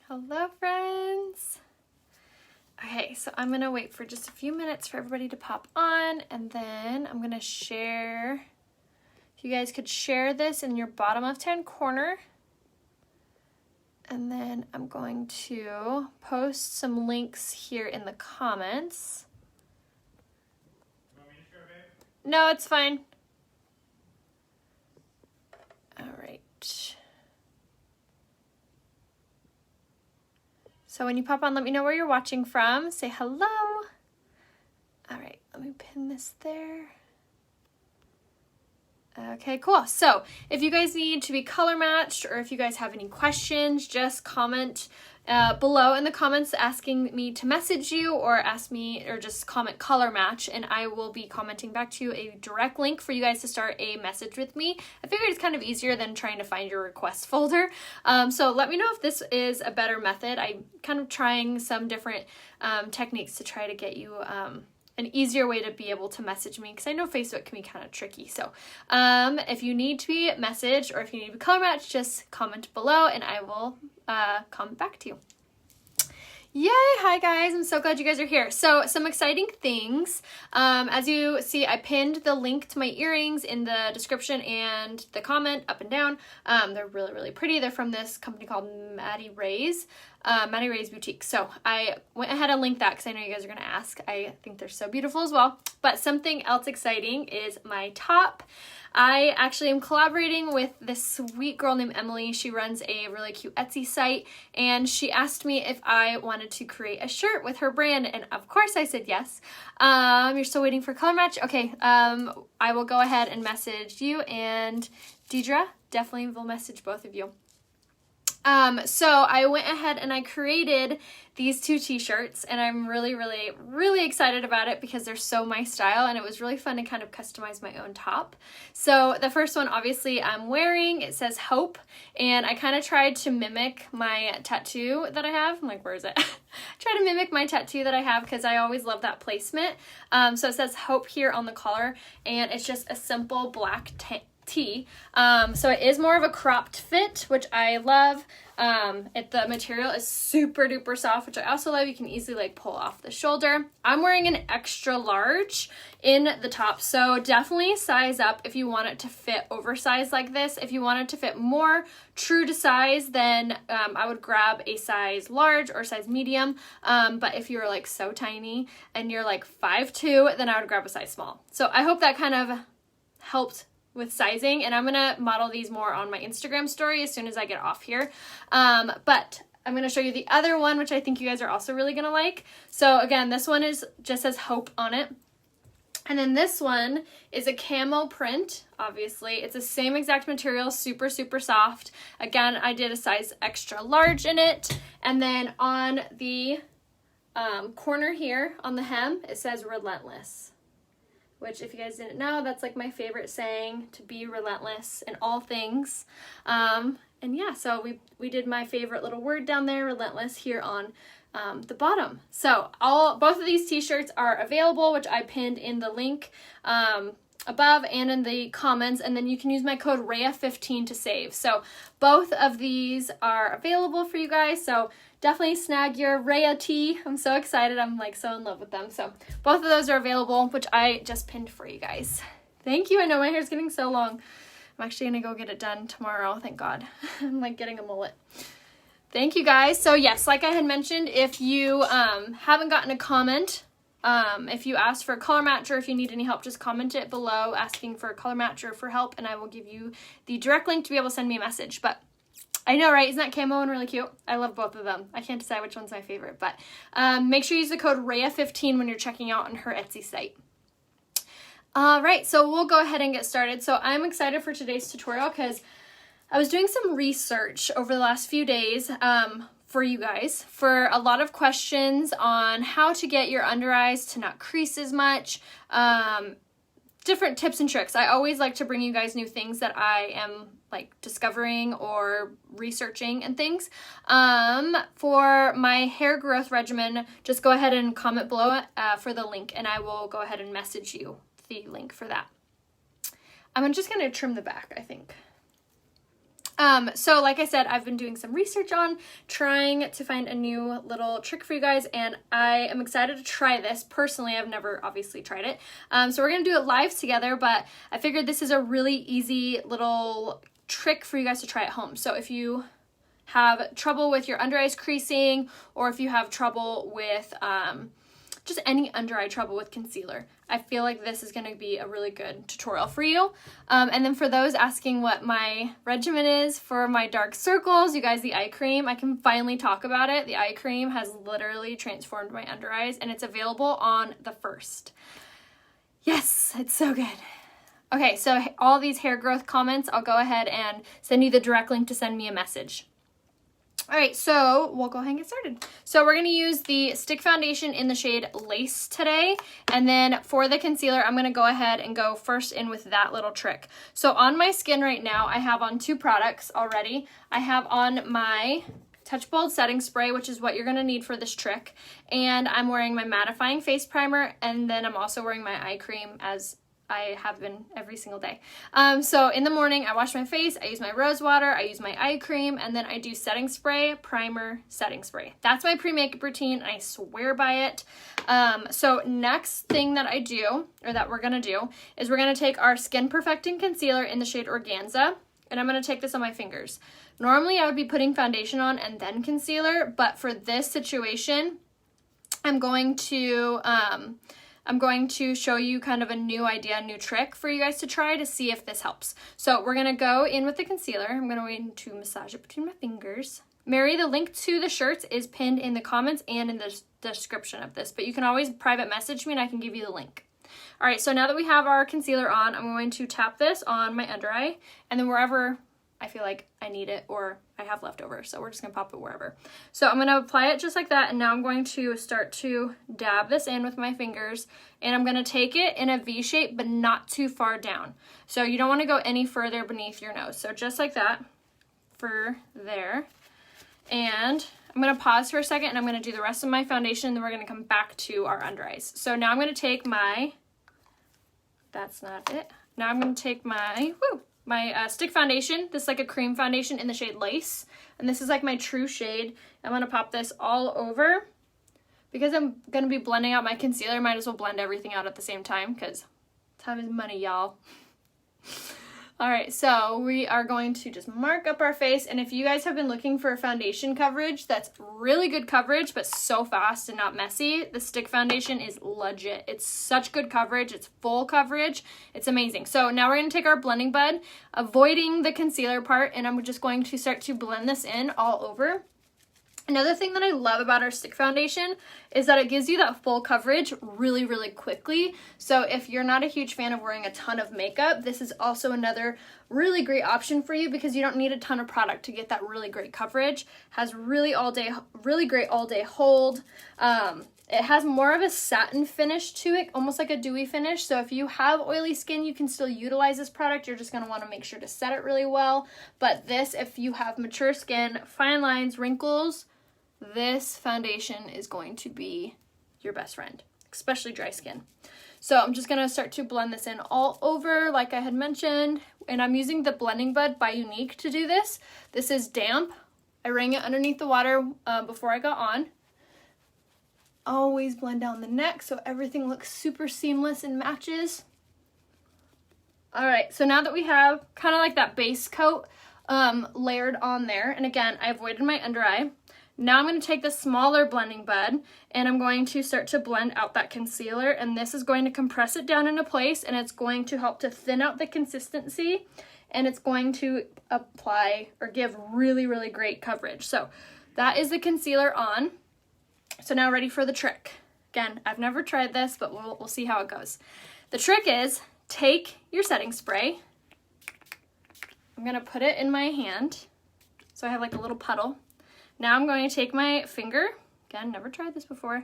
Hello friends! Okay, so I'm gonna wait for just a few minutes for everybody to pop on, and then I'm gonna share, if you guys could share this in your bottom left-hand corner, and then I'm going to post some links here in the comments. You want me to share, babe? No, it's fine. All right. So when you pop on, let me know where you're watching from. Say hello. All right, let me pin this there. Okay, cool. So if you guys need to be color matched, or if you guys have any questions, just comment below in the comments asking me to message you, or ask me, or just comment color match, and I will be commenting back to you a direct link for you guys to start a message with me. I figured it's kind of easier than trying to find your request folder. So let me know if this is a better method. I'm kind of trying some different techniques to try to get you an easier way to be able to message me, because I know Facebook can be kind of tricky. So if you need to be messaged, or if you need to be color matched, just comment below and I will comment back to you. Yay! Hi guys, I'm so glad you guys are here. So some exciting things. As you see, I pinned the link to my earrings in the description and the comment up and down. They're really, really pretty. They're from this company called Maddie Ray's Boutique. So I went ahead and linked that because I know you guys are going to ask. I think they're so beautiful as well. But something else exciting is my top. I actually am collaborating with this sweet girl named Emily. She runs a really cute Etsy site, and she asked me if I wanted to create a shirt with her brand, and of course I said yes. You're still waiting for color match? Okay, I will go ahead and message you, and Deidre, definitely will message both of you. So I went ahead and I created these two t-shirts, and I'm really, really, really excited about it because they're so my style, and it was really fun to kind of customize my own top. So the first one, obviously, I'm wearing, it says Hope, and I kind of tried to mimic my tattoo that I have. I'm like, where is it? Try to mimic my tattoo that I have because I always love that placement. So it says Hope here on the collar, and it's just a simple black tee. So it is more of a cropped fit, which I love. The material is super duper soft, which I also love. You can easily like pull off the shoulder. I'm wearing an extra large in the top, so definitely size up if you want it to fit oversized like this. If you want it to fit more true to size, then I would grab a size large or size medium. But if you're like so tiny and you're like 5'2", then I would grab a size small. So I hope that kind of helped with sizing, and I'm gonna model these more on my Instagram story as soon as I get off here. But I'm gonna show you the other one, which I think you guys are also really gonna like. So again, this one just says Hope on it. And then this one is a camo print, obviously. It's the same exact material, super, super soft. Again, I did a size extra large in it. And then on the corner here, on the hem, it says Relentless. Which, if you guys didn't know, that's like my favorite saying, to be relentless in all things. And yeah, so we did my favorite little word down there, relentless, here on the bottom. So both of these t-shirts are available, which I pinned in the link above and in the comments, and then you can use my code RAYA15 to save. So both of these are available for you guys, so definitely snag your Raya tee. I'm so excited. I'm like so in love with them. So both of those are available, which I just pinned for you guys. Thank you. I know my hair's getting so long. I'm actually gonna go get it done tomorrow, thank God. I'm like getting a mullet. Thank you guys. So yes, like I had mentioned, if you haven't gotten a comment, if you asked for a color match, or if you need any help, just comment it below asking for a color match or for help, and I will give you the direct link to be able to send me a message. But I know, right? Isn't that camo one really cute? I love both of them. I can't decide which one's my favorite, but make sure you use the code RAYA15 when you're checking out on her Etsy site. All right, so we'll go ahead and get started. So I'm excited for today's tutorial because I was doing some research over the last few days for you guys for a lot of questions on how to get your under eyes to not crease as much, different tips and tricks. I always like to bring you guys new things that I am like discovering or researching and things. For my hair growth regimen, just go ahead and comment below for the link, and I will go ahead and message you the link for that. I'm just gonna trim the back, I think. So like I said, I've been doing some research on trying to find a new little trick for you guys, and I am excited to try this. Personally, I've never obviously tried it. So we're going to do it live together, but I figured this is a really easy little trick for you guys to try at home. So if you have trouble with your under eyes creasing, or if you have trouble with just any under eye trouble with concealer, I feel like this is going to be a really good tutorial for you. And then for those asking what my regimen is for my dark circles, you guys, the eye cream, I can finally talk about it. The eye cream has literally transformed my under eyes, and it's available on the 1st. Yes, it's so good. Okay, so all these hair growth comments, I'll go ahead and send you the direct link to send me a message. All right, so we'll go ahead and get started. So we're gonna use the stick foundation in the shade Lace today. And then for the concealer, I'm gonna go ahead and go first in with that little trick. So on my skin right now, I have on 2 products already. I have on my Touch Bold setting spray, which is what you're gonna need for this trick. And I'm wearing my mattifying face primer, and then I'm also wearing my eye cream, as I have been every single day. So in the morning, I wash my face, I use my rose water, I use my eye cream, and then I do setting spray, primer, setting spray. That's my pre-makeup routine, and I swear by it. So next thing that I do, or that we're gonna do, is we're gonna take our Skin Perfecting Concealer in the shade Organza, and I'm gonna take this on my fingers. Normally, I would be putting foundation on and then concealer, but for this situation, I'm going to show you kind of a new idea, new trick for you guys to try to see if this helps. So we're gonna go in with the concealer. I'm going to massage it between my fingers. Mary, the link to the shirts is pinned in the comments and in the description of this, but you can always private message me and I can give you the link. All right, so now that we have our concealer on, I'm going to tap this on my under eye, and then wherever I feel like I need it or I have leftover, so we're just gonna pop it wherever. So I'm gonna apply it just like that, and now I'm going to start to dab this in with my fingers, and I'm gonna take it in a V shape, but not too far down. So you don't wanna go any further beneath your nose. So just like that for there. And I'm gonna pause for a second, and I'm gonna do the rest of my foundation, and then we're gonna come back to our under eyes. So now I'm gonna take my, that's not it. Now I'm gonna take my, stick foundation. This is like a cream foundation in the shade Lace. And this is like my true shade. I'm going to pop this all over. Because I'm going to be blending out my concealer, might as well blend everything out at the same time, because time is money, y'all. Alright, so we are going to just mark up our face, and if you guys have been looking for a foundation coverage that's really good coverage but so fast and not messy, the stick foundation is legit. It's such good coverage, it's full coverage, it's amazing. So now we're going to take our blending bud, avoiding the concealer part, and I'm just going to start to blend this in all over. Another thing that I love about our stick foundation is that it gives you that full coverage really, really quickly. So if you're not a huge fan of wearing a ton of makeup, this is also another really great option for you because you don't need a ton of product to get that really great coverage. Has really great all day hold. It has more of a satin finish to it, almost like a dewy finish. So if you have oily skin, you can still utilize this product. You're just going to want to make sure to set it really well. But this, if you have mature skin, fine lines, wrinkles, this foundation is going to be your best friend, especially dry skin. So I'm just going to start to blend this in all over like I had mentioned. And I'm using the Blending Bud by Unique to do this. This is damp. I wring it underneath the water before I got on. Always blend down the neck so everything looks super seamless and matches. Alright, so now that we have kind of like that base coat layered on there, and again, I avoided my under eye. Now I'm going to take the smaller blending bud and I'm going to start to blend out that concealer, and this is going to compress it down into place, and it's going to help to thin out the consistency, and it's going to apply or give really, really great coverage. So that is the concealer on. So now ready for the trick. Again, I've never tried this, but we'll see how it goes. The trick is take your setting spray. I'm going to put it in my hand so I have like a little puddle. Now I'm going to take my finger, again, never tried this before,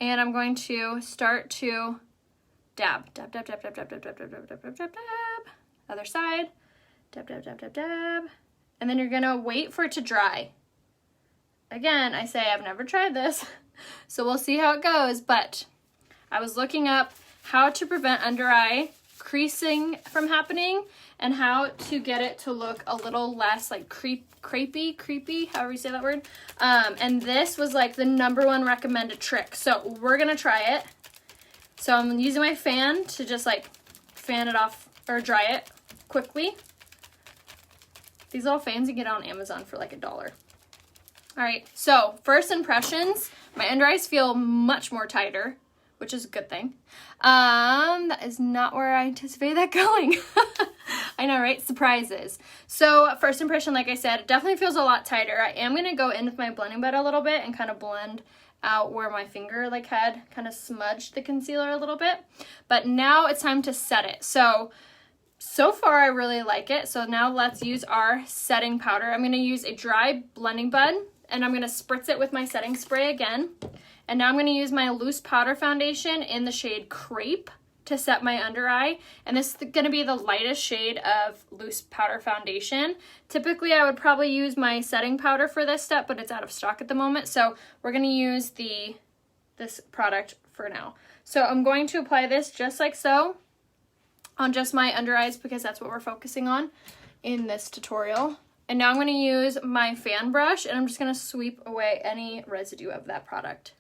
and I'm going to start to dab. Dab, dab, dab, dab, dab, dab, dab, dab, dab, dab, dab, dab. Other side. Dab, dab, dab, dab, dab. And then you're going to wait for it to dry. Again, I say I've never tried this, so we'll see how it goes, but I was looking up how to prevent under eye creasing from happening and how to get it to look a little less like creepy, however you say that word. And this was like the #1 recommended trick. So we're gonna try it. So I'm using my fan to just like fan it off or dry it quickly. These little fans you get on Amazon for like $1. All right, so first impressions, my under eyes feel much more tighter, which is a good thing. That is not where I anticipated that going. I know, right? Surprises. So first impression, like I said, it definitely feels a lot tighter. I am gonna go in with my blending bed a little bit and kind of blend out where my finger like had kind of smudged the concealer a little bit. But now it's time to set it. So far I really like it. So now let's use our setting powder. I'm gonna use a dry blending bud and I'm gonna spritz it with my setting spray again. And now I'm gonna use my loose powder foundation in the shade Crepe to set my under eye. And this is gonna be the lightest shade of loose powder foundation. Typically I would probably use my setting powder for this step, but it's out of stock at the moment. So we're gonna use this product for now. So I'm going to apply this just like so on just my under eyes because that's what we're focusing on in this tutorial. And now I'm gonna use my fan brush and I'm just gonna sweep away any residue of that product.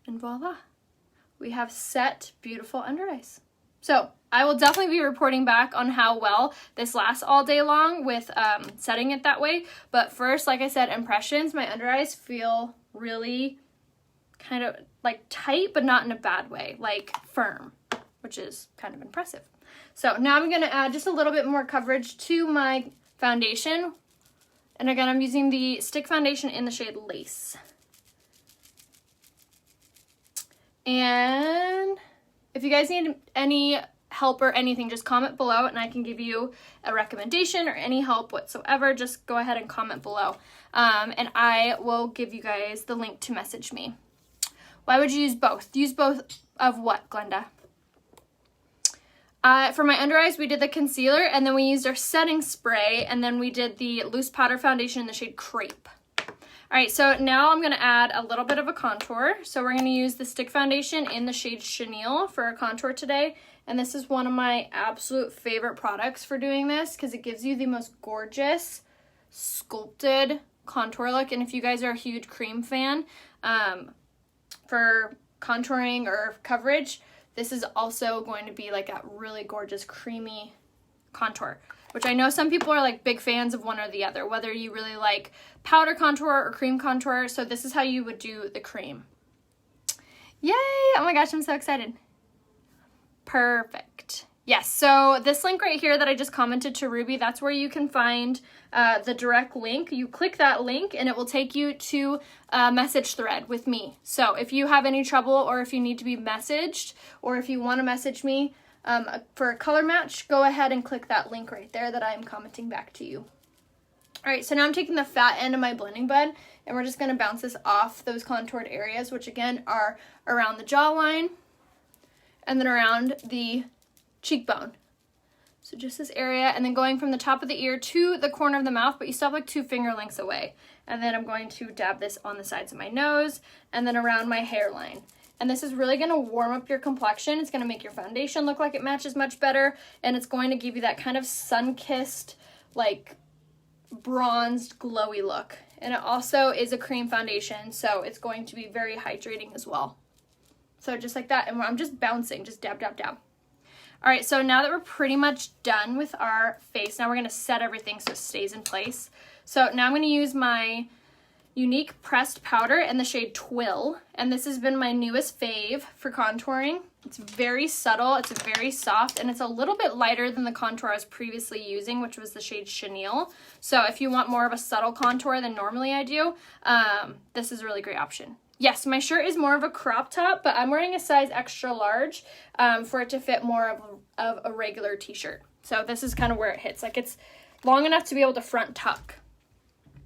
And voila, we have set beautiful under eyes. So I will definitely be reporting back on how well this lasts all day long with setting it that way. But first, like I said, impressions, my under eyes feel really kind of like tight, but not in a bad way, like firm, which is kind of impressive. So now I'm gonna add just a little bit more coverage to my foundation. And again, I'm using the stick foundation in the shade Lace. And if you guys need any help or anything, just comment below and I can give you a recommendation or any help whatsoever. Just go ahead and comment below. And I will give you guys the link to message me. Why would you use both? Use both of what, Glenda? For my under eyes, we did the concealer and then we used our setting spray and then we did the loose powder foundation in the shade Crepe. All right, so now I'm gonna add a little bit of a contour. So we're gonna use the stick foundation in the shade Chenille for a contour today. And this is one of my absolute favorite products for doing this because it gives you the most gorgeous sculpted contour look. And if you guys are a huge cream fan for contouring or coverage, this is also going to be like a really gorgeous creamy contour, which I know some people are like big fans of one or the other, whether you really like powder contour or cream contour. So this is how you would do the cream. Yay! Oh my gosh, I'm so excited. Perfect. Yes, so this link right here that I just commented to Ruby, that's where you can find the direct link. You click that link and it will take you to a message thread with me. So if you have any trouble or if you need to be messaged or if you want to message me for a color match, go ahead and click that link right there that I'm commenting back to you. All right, so now I'm taking the fat end of my blending bud and we're just going to bounce this off those contoured areas, which again are around the jawline and then around the cheekbone. So just this area and then going from the top of the ear to the corner of the mouth, but you still have like 2 finger lengths away. And then I'm going to dab this on the sides of my nose and then around my hairline. And this is really gonna warm up your complexion. It's gonna make your foundation look like it matches much better. And it's going to give you that kind of sun-kissed, like bronzed, glowy look. And it also is a cream foundation, so it's going to be very hydrating as well. So just like that, and I'm just bouncing, just dab, dab, dab. All right, so now that we're pretty much done with our face, now we're gonna set everything so it stays in place. So now I'm gonna use my Unique Pressed Powder in the shade Twill, and this has been my newest fave for contouring. It's very subtle, it's very soft, and it's a little bit lighter than the contour I was previously using, which was the shade Chenille. So if you want more of a subtle contour than normally I do, this is a really great option. Yes, my shirt is more of a crop top, but I'm wearing a size extra large for it to fit more of a regular t-shirt. So this is kind of where it hits. Like it's long enough to be able to front tuck,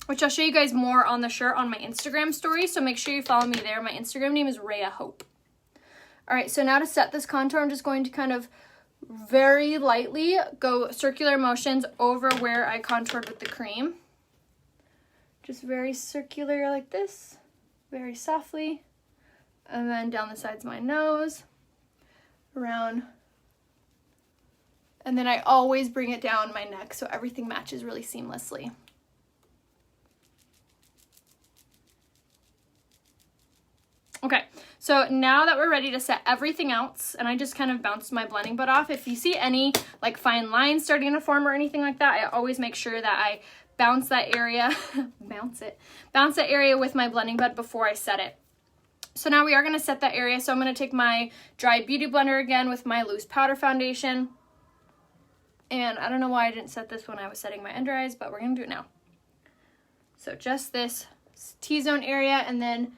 which I'll show you guys more on the shirt on my Instagram story. So make sure you follow me there. My Instagram name is rayahope. All right, so now to set this contour, I'm just going to kind of very lightly go circular motions over where I contoured with the cream. Just very circular like this. Very softly, and then down the sides of my nose, around And then I always bring it down my neck so everything matches really seamlessly. Okay, so now that we're ready to set everything else, and I just kind of bounced my blending bud off. If you see any like fine lines starting to form or anything like that, I always make sure that I bounce that area, bounce that area with my blending bud before I set it. So now we are gonna set that area. So I'm gonna take my dry beauty blender again with my loose powder foundation. And I don't know why I didn't set this when I was setting my under eyes, but we're gonna do it now. So just this T-zone area and then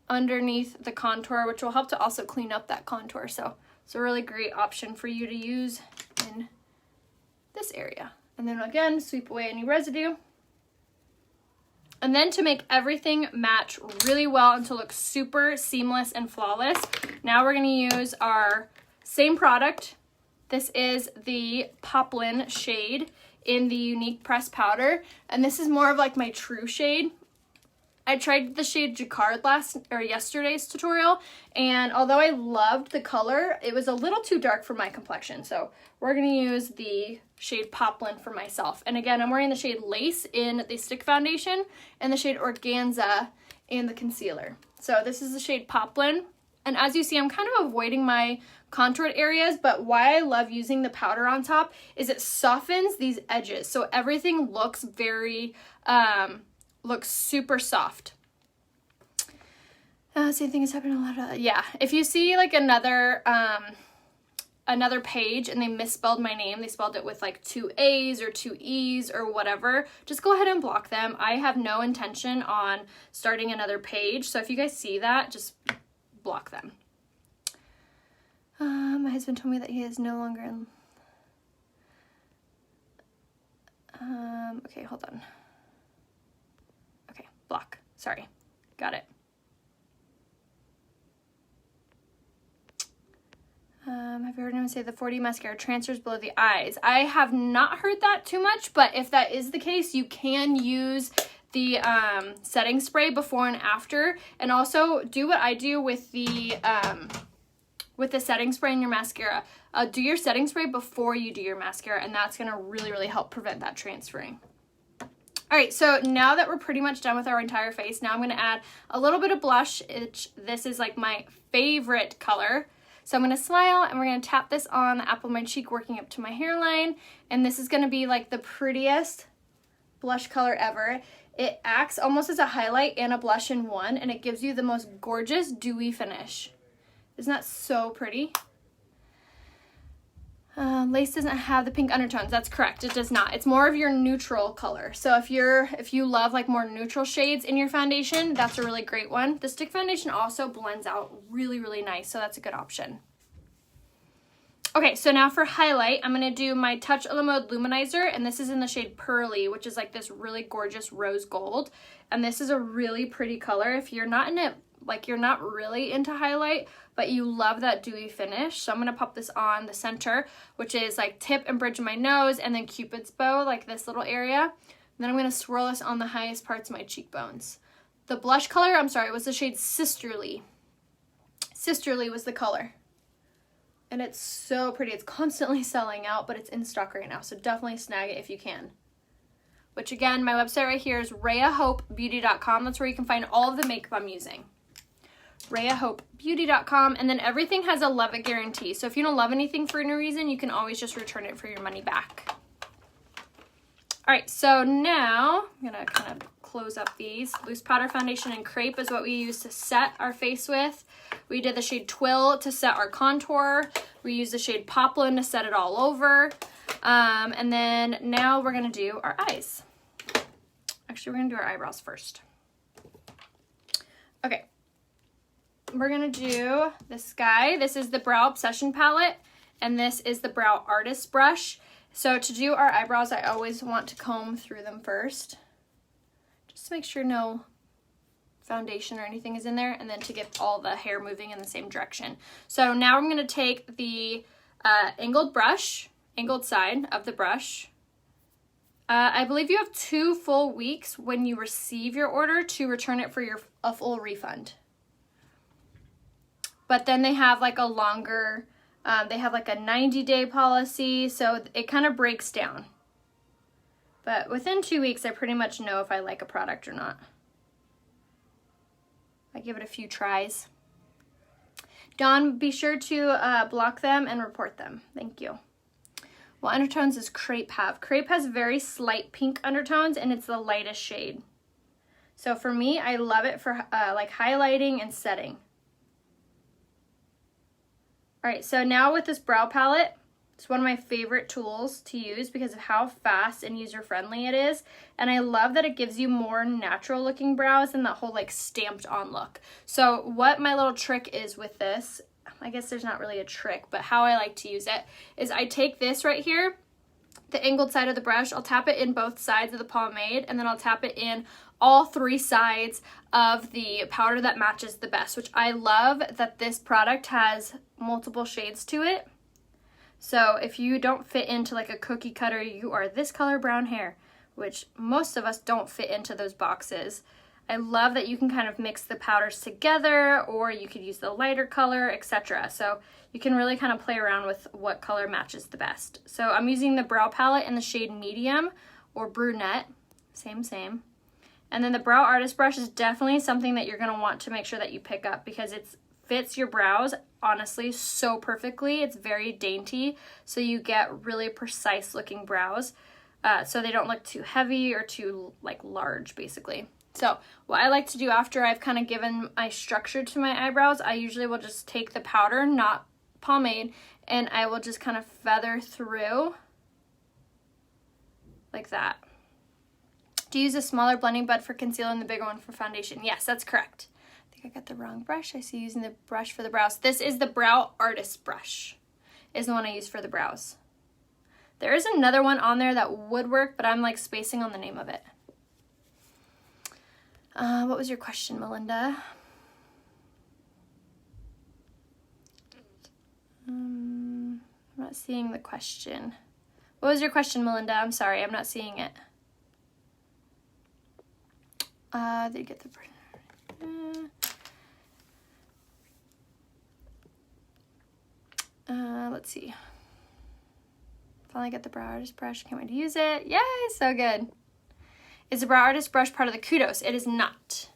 underneath the contour, which will help to also clean up that contour. So it's a really great option for you to use in this area. And then again, sweep away any residue. And then to make everything match really well and to look super seamless and flawless, now we're gonna use our same product. This is the Poplin shade in the Unique Pressed Powder, and this is more of like my true shade. I tried the shade Jacquard yesterday's tutorial, and although I loved the color, it was a little too dark for my complexion, so we're gonna use the shade Poplin for myself. And again, I'm wearing the shade Lace in the stick foundation and the shade Organza in the concealer. So this is the shade Poplin. And as you see, I'm kind of avoiding my contoured areas, but why I love using the powder on top is it softens these edges. So everything looks very, looks super soft. Same thing is happening a lot of, yeah. If you see like another page and they misspelled my name, they spelled it with like 2 A's or 2 E's or whatever, just go ahead and block them. I have no intention on starting another page. So if you guys see that, just block them. My husband told me that he is no longer in... okay, hold on. Okay, block. Sorry. Got it. Have you heard anyone say the 4D mascara transfers below the eyes? I have not heard that too much, but if that is the case, you can use the setting spray before and after, and also do what I do with the setting spray in your mascara. Do your setting spray before you do your mascara, and that's gonna really, really help prevent that transferring. All right, so now that we're pretty much done with our entire face, now I'm gonna add a little bit of blush. This is like my favorite color. So I'm gonna smile and we're gonna tap this on the apple of my cheek, working up to my hairline, and this is gonna be like the prettiest blush color ever. It acts almost as a highlight and a blush in one, and it gives you the most gorgeous dewy finish. Isn't that so pretty? Lace doesn't have the pink undertones. That's correct, it does not. It's more of your neutral color. So if you love like more neutral shades in your foundation, that's a really great one. The stick foundation also blends out really, really nice, so that's a good option. Okay, so now for highlight, I'm gonna do my Touch of the Mode Luminizer, and this is in the shade Pearly, which is like this really gorgeous rose gold. And this is a really pretty color. If you're not in it, like you're not really into highlight, but you love that dewy finish. So I'm gonna pop this on the center, which is like tip and bridge of my nose, and then Cupid's bow, like this little area. And then I'm gonna swirl this on the highest parts of my cheekbones. The blush color, I'm sorry, was the shade Sisterly. Sisterly was the color. And it's so pretty. It's constantly selling out, but it's in stock right now, so definitely snag it if you can. Which again, my website right here is rayahopebeauty.com. That's where you can find all of the makeup I'm using. rayahopebeauty.com, and then everything has a love it guarantee. So if you don't love anything for any reason, you can always just return it for your money back. All right, so now I'm gonna kind of close up these. Loose powder foundation and crepe is what we use to set our face with. We did the shade Twill to set our contour. We used the shade Poplin to set it all over. And then now we're gonna do our eyes. Actually, we're gonna do our eyebrows first. Okay. We're gonna do this guy. This is the Brow Obsession palette, and this is the Brow Artist brush. So to do our eyebrows, I always want to comb through them first, just to make sure no foundation or anything is in there, and then to get all the hair moving in the same direction. So now I'm gonna take the angled side of the brush. I believe you have 2 full weeks when you receive your order to return it for a full refund. But then they have like a longer They have like a 90-day policy, so it kind of breaks down. But within 2 weeks, I pretty much know if I like a product or not. I give it a few tries. Dawn, be sure to block them and report them. Thank you. What undertones does Crepe have? Crepe has very slight pink undertones, and it's the lightest shade. So for me, I love it for like highlighting and setting. All right, so now with this brow palette, it's one of my favorite tools to use because of how fast and user-friendly it is. And I love that it gives you more natural looking brows than that whole like stamped on look. So what my little trick is with this, I guess there's not really a trick, but how I like to use it is I take this right here, the angled side of the brush, I'll tap it in both sides of the pomade, and then I'll tap it in all 3 sides of the powder that matches the best, which I love that this product has multiple shades to it. So if you don't fit into like a cookie cutter, you are this color brown hair, which most of us don't fit into those boxes. I love that you can kind of mix the powders together, or you could use the lighter color, etc. So you can really kind of play around with what color matches the best. So I'm using the brow palette in the shade medium or brunette, same. And then the brow artist brush is definitely something that you're gonna want to make sure that you pick up because it fits your brows honestly so perfectly. It's very dainty, so you get really precise looking brows, so they don't look too heavy or too like large basically. So what I like to do after I've kind of given my structure to my eyebrows, I usually will just take the powder, not pomade, and I will just kind of feather through like that. Do you use a smaller blending bud for concealer and the bigger one for foundation? Yes, that's correct. I think I got the wrong brush. I see you using the brush for the brows. This is the brow artist brush, is the one I use for the brows. There is another one on there that would work, but I'm like spacing on the name of it. What was your question, Melinda? I'm not seeing the question. What was your question, Melinda? I'm sorry, I'm not seeing it. Did you get the... let's see. Finally got the brow artist brush. Can't wait to use it. Yay, so good. Is the brow artist brush part of the kudos? It is not.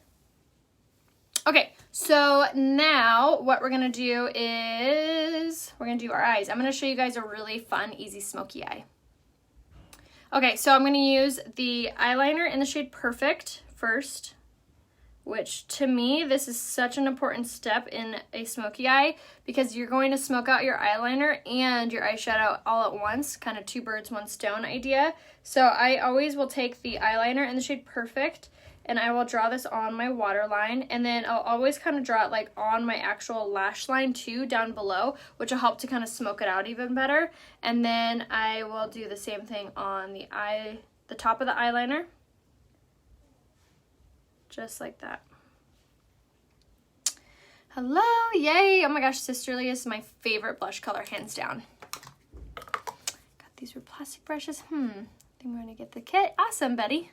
Okay, so now what we're gonna do is we're gonna do our eyes. I'm gonna show you guys a really fun, easy smoky eye. Okay, so I'm gonna use the eyeliner in the shade Perfect first, which to me, this is such an important step in a smoky eye because you're going to smoke out your eyeliner and your eyeshadow all at once, kind of 2 birds, 1 stone idea. So I always will take the eyeliner in the shade Perfect and I will draw this on my waterline, and then I'll always kind of draw it like on my actual lash line too, down below, which will help to kind of smoke it out even better. And then I will do the same thing on the top of the eyeliner. Just like that. Hello, yay! Oh my gosh, Sisterly is my favorite blush color, hands down. Got these were plastic brushes. I think we're gonna get the kit. Awesome, Betty.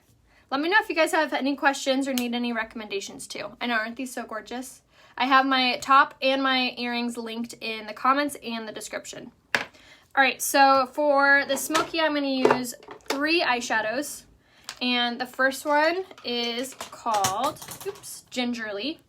Let me know if you guys have any questions or need any recommendations too. I know, aren't these so gorgeous? I have my top and my earrings linked in the comments and the description. All right, so for the smoky, I'm gonna use 3 eyeshadows. And the first one is called, Gingerly.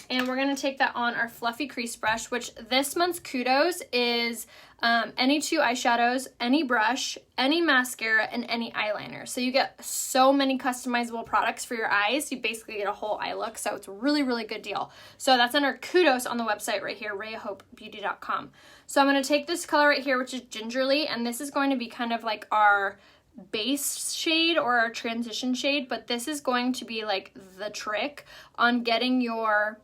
And we're gonna take that on our fluffy crease brush, which this month's kudos is any 2 eyeshadows, any brush, any mascara, and any eyeliner. So you get so many customizable products for your eyes. You basically get a whole eye look, so it's a really, really good deal. So that's under kudos on the website right here, rayahopebeauty.com. So I'm gonna take this color right here, which is Gingerly, and this is going to be kind of like our base shade or our transition shade, but this is going to be like the trick on getting your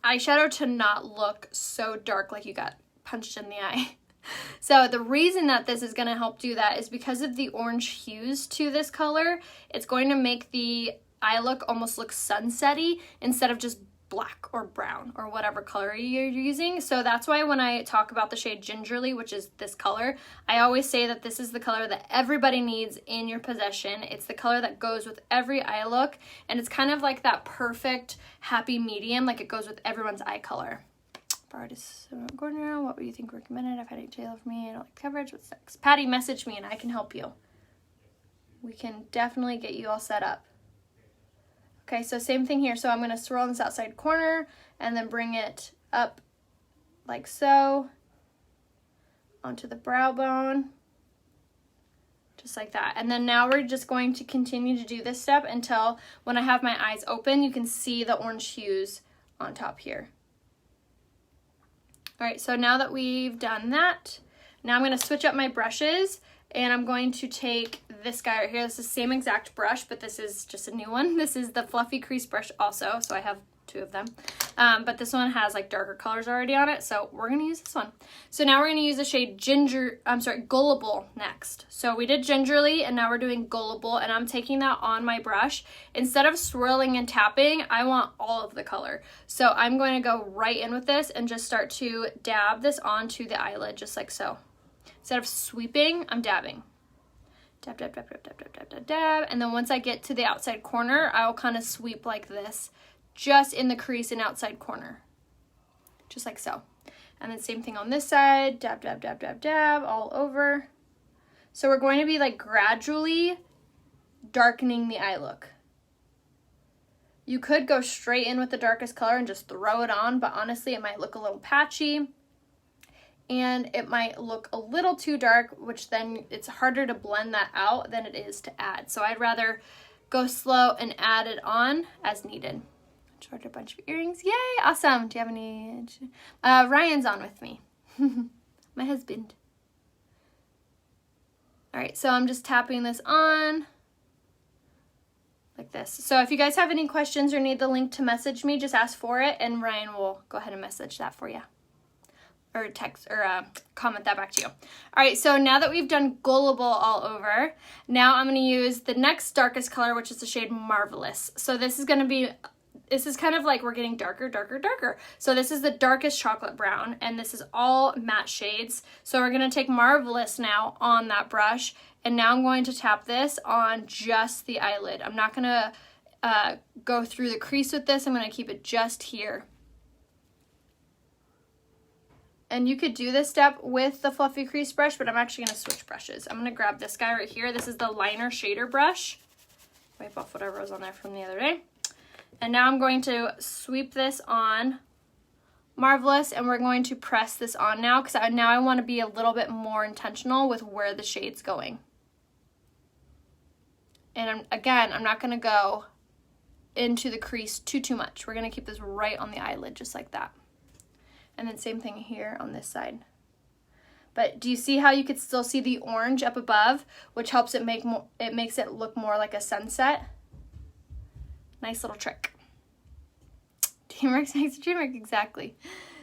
eyeshadow to not look so dark like you got punched in the eye. So the reason that this is going to help do that is because of the orange hues to this color. It's going to make the eye look almost look sunsetty instead of just black or brown or whatever color you're using. So that's why when I talk about the shade Gingerly, which is this color, I always say that this is the color that everybody needs in your possession. It's the color that goes with every eye look, and it's kind of like that perfect happy medium, like it goes with everyone's eye color. Artist Gordon, what would you think recommended? I've had it tailored for me. I don't like coverage. What's next? Patty, message me and I can help you. We can definitely get you all set up. Okay, so same thing here. So I'm going to swirl in this outside corner and then bring it up like so onto the brow bone. Just like that. And then now we're just going to continue to do this step until when I have my eyes open, you can see the orange hues on top here. All right, so now that we've done that, now I'm going to switch up my brushes and I'm going to take this guy right here. This is the same exact brush, but this is just a new one. This is the Fluffy Crease brush also, so I have 2 of them. But this one has like darker colors already on it, so we're going to use this one. So now we're going to use the shade Gullible next. So we did Gingerly, and now we're doing Gullible, and I'm taking that on my brush. Instead of swirling and tapping, I want all of the color. So I'm going to go right in with this and just start to dab this onto the eyelid, just like so. Instead of sweeping, I'm dabbing. Dab, dab, dab, dab, dab, dab, dab, dab, dab. And then once I get to the outside corner, I will kind of sweep like this, just in the crease and outside corner. Just like so. And then same thing on this side. Dab, dab, dab, dab, dab, all over. So we're going to be like gradually darkening the eye look. You could go straight in with the darkest color and just throw it on, but honestly, it might look a little patchy. And it might look a little too dark, which then it's harder to blend that out than it is to add. So I'd rather go slow and add it on as needed. Charge a bunch of earrings. Yay, awesome. Do you have any? Ryan's on with me. My husband. All right, so I'm just tapping this on like this. So if you guys have any questions or need the link to message me, just ask for it and Ryan will go ahead and message that for you. Or text or comment that back to you. All right, so now that we've done Gullible all over, now I'm going to use the next darkest color, which is the shade Marvelous. So this is kind of like we're getting darker, darker, darker. So this is the darkest chocolate brown, and this is all matte shades. So we're going to take Marvelous now on that brush, and now I'm going to tap this on just the eyelid. I'm not going to go through the crease with this. I'm going to keep it just here. And you could do this step with the Fluffy Crease brush, but I'm actually going to switch brushes. I'm going to grab this guy right here. This is the Liner Shader brush. Wipe off whatever was on there from the other day. And now I'm going to sweep this on Marvelous, and we're going to press this on now because now I want to be a little bit more intentional with where the shade's going. And I'm not going to go into the crease too much. We're going to keep this right on the eyelid just like that. And then same thing here on this side. But do you see how you could still see the orange up above, which helps it makes it look more like a sunset? Nice little trick. Teamwork makes the dream work, exactly.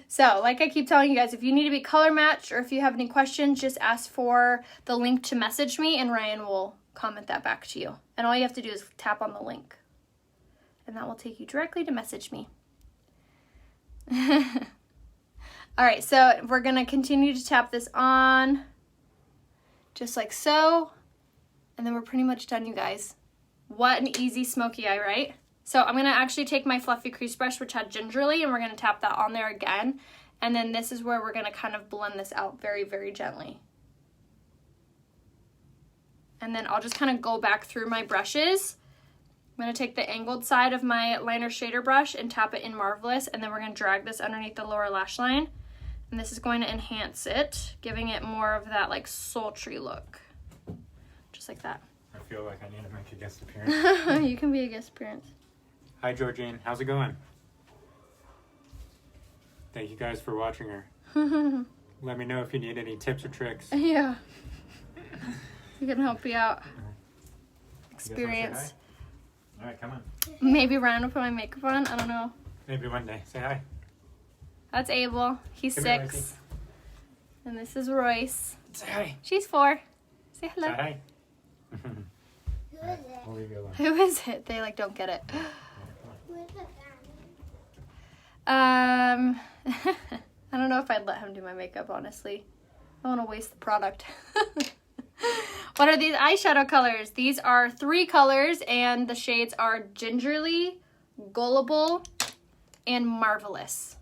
So, like I keep telling you guys, if you need to be color matched or if you have any questions, just ask for the link to message me and Ryan will comment that back to you. And all you have to do is tap on the link. And that will take you directly to message me. All right, so we're going to continue to tap this on just like so. And then we're pretty much done, you guys. What an easy smoky eye, right? So I'm going to actually take my Fluffy Crease brush, which had Gingerly, and we're going to tap that on there again. And then this is where we're going to kind of blend this out very, very gently. And then I'll just kind of go back through my brushes. I'm going to take the angled side of my Liner Shader brush and tap it in Marvelous, and then we're going to drag this underneath the lower lash line. And this is going to enhance it, giving it more of that like sultry look. Just like that. I feel like I need to make a guest appearance. You can be a guest appearance. Hi, Georgine. How's it going? Thank you guys for watching her. Let me know if you need any tips or tricks. Yeah. We can help you out. Experience. All right, come on. Maybe Ryan will put my makeup on. I don't know. Maybe one day. Say hi. That's Abel. He's Come 6. here, And this is Royce. say hi. She's 4. Say hello. Say hi. Right, we'll leave you alone. Who is it? They like don't get it. I don't know if I'd let him do my makeup, honestly. I don't want to waste the product. What are these eyeshadow colors? These are 3 colors, and the shades are Gingerly, Gullible, and Marvelous.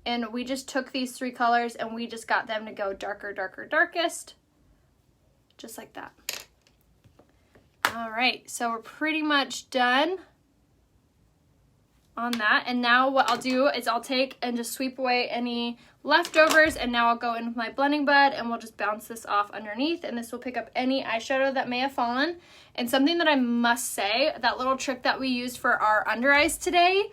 And we just took these 3 colors and we just got them to go darker, darker, darkest. Just like that. All right, so we're pretty much done on that. And now what I'll do is I'll take and just sweep away any leftovers, and now I'll go in with my blending bud and we'll just bounce this off underneath, and this will pick up any eyeshadow that may have fallen. And something that I must say, that little trick that we used for our under eyes today,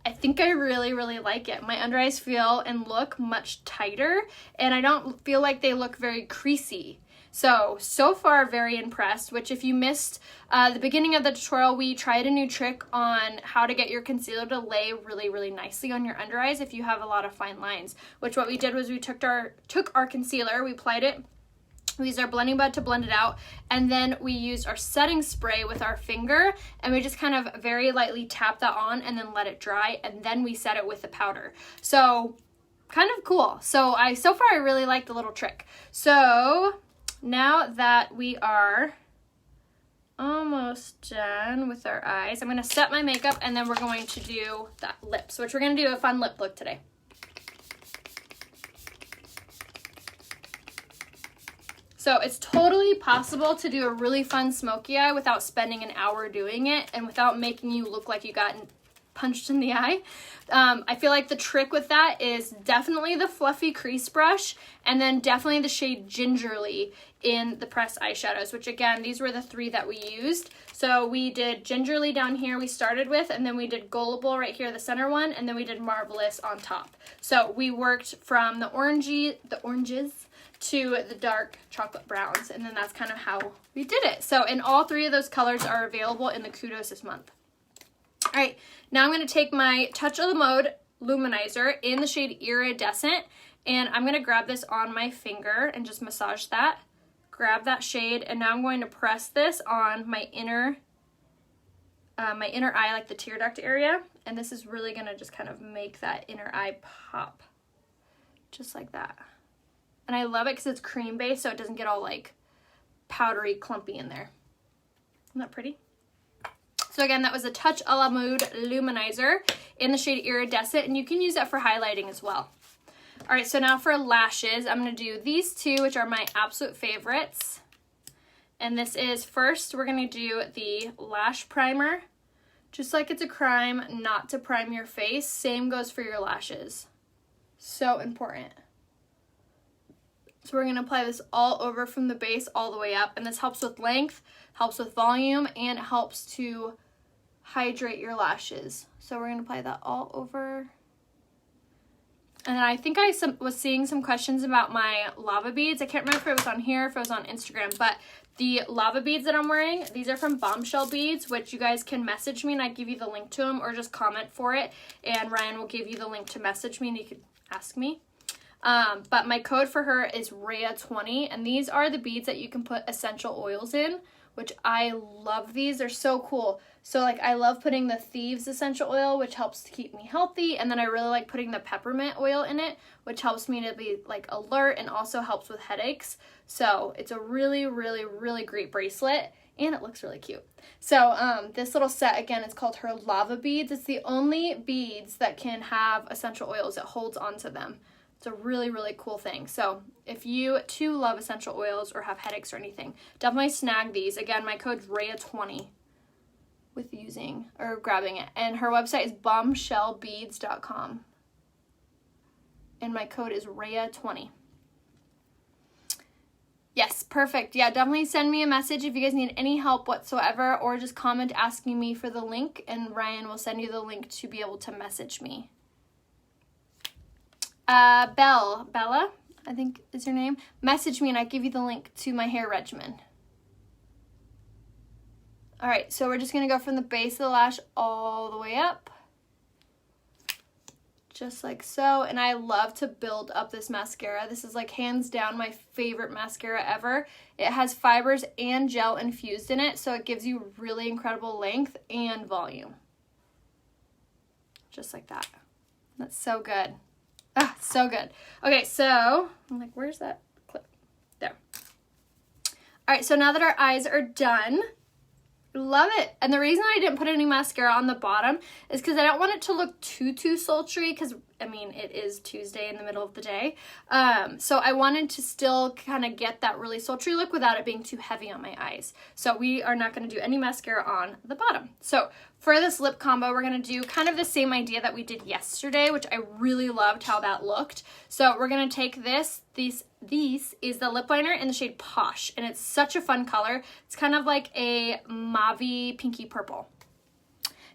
I think I really, really like it. My under eyes feel and look much tighter, and I don't feel like they look very creasy. So far, very impressed, which if you missed the beginning of the tutorial, we tried a new trick on how to get your concealer to lay really, really nicely on your under eyes if you have a lot of fine lines, which what we did was we took our concealer, we applied it, we used our blending bud to blend it out, and then we used our setting spray with our finger, and we just kind of very lightly tap that on and then let it dry, and then we set it with the powder. So kind of cool. So far I really like the little trick. So now that we are almost done with our eyes, I'm going to set my makeup, and then we're going to do that lips, which we're going to do a fun lip look today. So it's totally possible to do a really fun smoky eye without spending an hour doing it and without making you look like you got punched in the eye. I feel like the trick with that is definitely the fluffy crease brush, and then definitely the shade Gingerly in the pressed eyeshadows, which again, these were the 3 that we used. So we did Gingerly down here we started with, and then we did Gullible right here, the center one, and then we did Marvelous on top. So we worked from the oranges to the dark chocolate browns, and then that's kind of how we did it. So, and all 3 of those colors are available in the Kudos this month. All right, now I'm going to take my Touch of the Mode Luminizer in the shade Iridescent, and I'm going to grab this on my finger and just massage that. Grab that shade, and now I'm going to press this on my inner eye, like the tear duct area, and this is really going to just kind of make that inner eye pop, just like that. And I love it because it's cream based, so it doesn't get all like powdery, clumpy in there. Isn't that pretty? So again, that was a Touch a la Mode Luminizer in the shade Iridescent, and you can use that for highlighting as well. All right, so now for lashes, I'm going to do these 2, which are my absolute favorites. And this is, first, we're going to do the Lash Primer. Just like it's a crime not to prime your face, same goes for your lashes. So important. So we're going to apply this all over from the base all the way up, and this helps with length, helps with volume, and helps to hydrate your lashes. So we're going to apply that all over. And I think I was seeing some questions about my lava beads. I can't remember if it was on here, if it was on Instagram, but the lava beads that I'm wearing, these are from Bombshell Beads, which you guys can message me and I give you the link to them, or just comment for it, and Ryan will give you the link to message me and you can ask me. But my code for her is Raya20, and these are the beads that you can put essential oils in, which I love these. They're so cool. So like I love putting the Thieves essential oil, which helps to keep me healthy, and then I really like putting the peppermint oil in it, which helps me to be like alert and also helps with headaches. So it's a really, really, really great bracelet, and it looks really cute. So this little set, again, it's called her Lava Beads. It's the only beads that can have essential oils. It holds onto them. It's a really, really cool thing. So if you too love essential oils or have headaches or anything, definitely snag these. Again, my code's Raya20 with using or grabbing it. And her website is bombshellbeads.com. And my code is Raya20. Yes, perfect. Yeah, definitely send me a message if you guys need any help whatsoever, or just comment asking me for the link, and Ryan will send you the link to be able to message me. Bella, I think is your name. Message me and I give you the link to my hair regimen. All right, so we're just gonna go from the base of the lash all the way up. Just like so, and I love to build up this mascara. This is like hands down my favorite mascara ever. It has fibers and gel infused in it, so it gives you really incredible length and volume. Just like that. That's so good. Ah, so good. Okay, so I'm like, where's that clip? There. All right, so now that our eyes are done, Love it. And the reason I didn't put any mascara on the bottom is because I don't want it to look too sultry, because I mean it is Tuesday in the middle of the day. So I wanted to still kind of get that really sultry look without it being too heavy on my eyes. So we are not going to do any mascara on the bottom. So for this lip combo, we're going to do kind of the same idea that we did yesterday, which I really loved how that looked. So we're going to take this is the lip liner in the shade Posh, and it's such a fun color. It's kind of like a mauve pinky purple.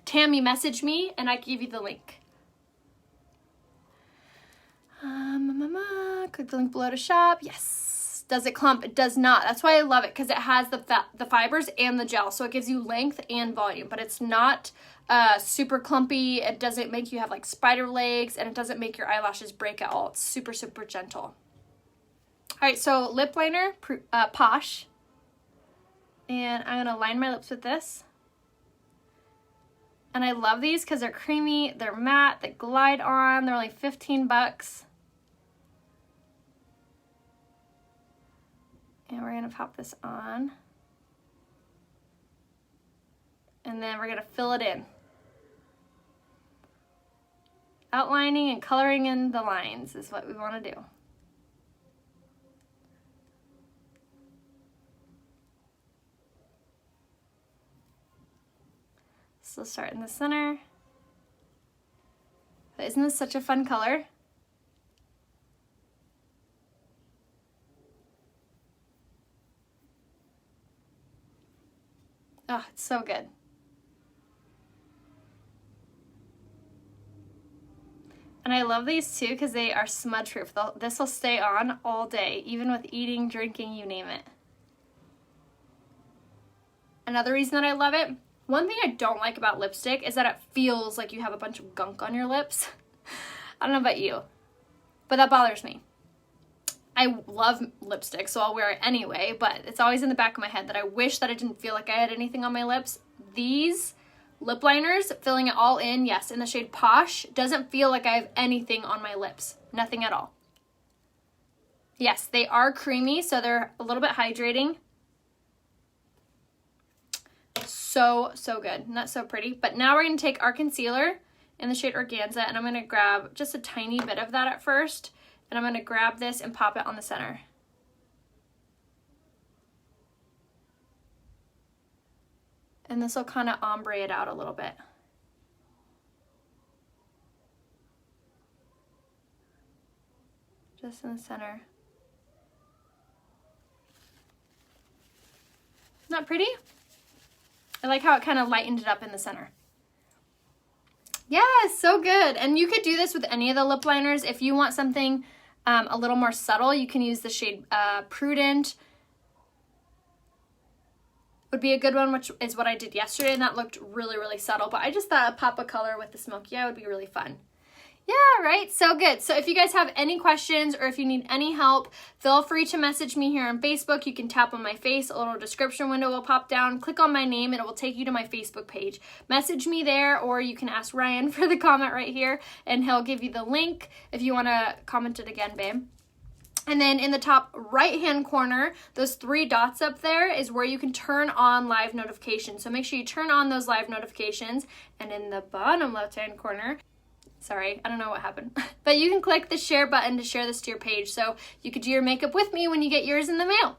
Tammy, message me and I can give you the link. Click the link below to shop. Yes. Does it clump? It does not. That's why I love it, because it has the fibers and the gel, so it gives you length and volume, but it's not super clumpy. It doesn't make you have like spider legs, and it doesn't make your eyelashes break at all. It's super gentle. All right, so lip liner, Posh, and I'm gonna line my lips with this. And I love these because they're creamy, they're matte, they glide on, they're only 15 bucks. And we're gonna pop this on. And then we're gonna fill it in. Outlining and coloring in the lines is what we wanna do. So start in the center. But isn't this such a fun color? Oh, it's so good. And I love these too because they are smudge proof. This will stay on all day, even with eating, drinking, you name it. Another reason that I love it, one thing I don't like about lipstick is that it feels like you have a bunch of gunk on your lips. I don't know about you, but that bothers me. I love lipstick, so I'll wear it anyway, but it's always in the back of my head that I wish that it didn't feel like I had anything on my lips. These lip liners, filling it all in, yes, in the shade Posh, doesn't feel like I have anything on my lips. Nothing at all. Yes, they are creamy, so they're a little bit hydrating. So good. And that's so pretty. But now we're going to take our concealer in the shade Organza, and I'm going to grab just a tiny bit of that at first, and I'm going to grab this and pop it on the center. And this will kind of ombre it out a little bit. Just in the center. Isn't that pretty? I like how it kind of lightened it up in the center. Yes, so good. And you could do this with any of the lip liners. If you want something a little more subtle, you can use the shade Prudent. Would be a good one, which is what I did yesterday, and that looked really subtle. But I just thought a pop of color with the Smokey Eye would be really fun. Yeah, right? So good. So if you guys have any questions or if you need any help, feel free to message me here on Facebook. You can tap on my face. A little description window will pop down. Click on my name. It will take you to my Facebook page. Message me there, or you can ask Ryan for the comment right here, and he'll give you the link if you want to comment it again, babe. And then in the top right-hand corner, those 3 dots up there is where you can turn on live notifications. So make sure you turn on those live notifications. And in the bottom left-hand corner, sorry, I don't know what happened, but you can click the share button to share this to your page, so you could do your makeup with me when you get yours in the mail.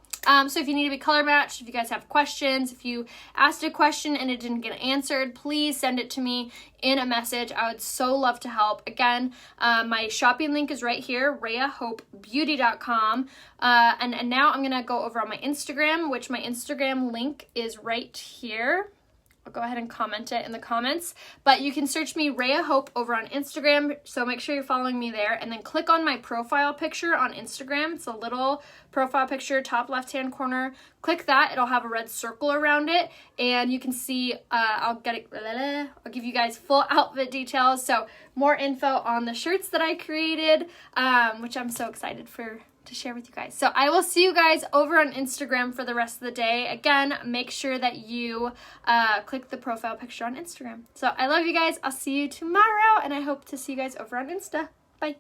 So if you need to be color matched, if you guys have questions, if you asked a question and it didn't get answered, please send it to me in a message. I would so love to help. Again, my shopping link is right here, rayahopebeauty.com. And now I'm going to go over on my Instagram, which my Instagram link is right here. I'll go ahead and comment it in the comments, but you can search me Raya Hope over on Instagram, so make sure you're following me there, and then click on my profile picture on Instagram. It's a little profile picture, top left-hand corner. Click that. It'll have a red circle around it, and you can see, I'll give you guys full outfit details, so more info on the shirts that I created, which I'm so excited to share with you guys. So I will see you guys over on Instagram for the rest of the day. Again, make sure that you click the profile picture on Instagram. So I love you guys. I'll see you tomorrow, and I hope to see you guys over on Insta. Bye.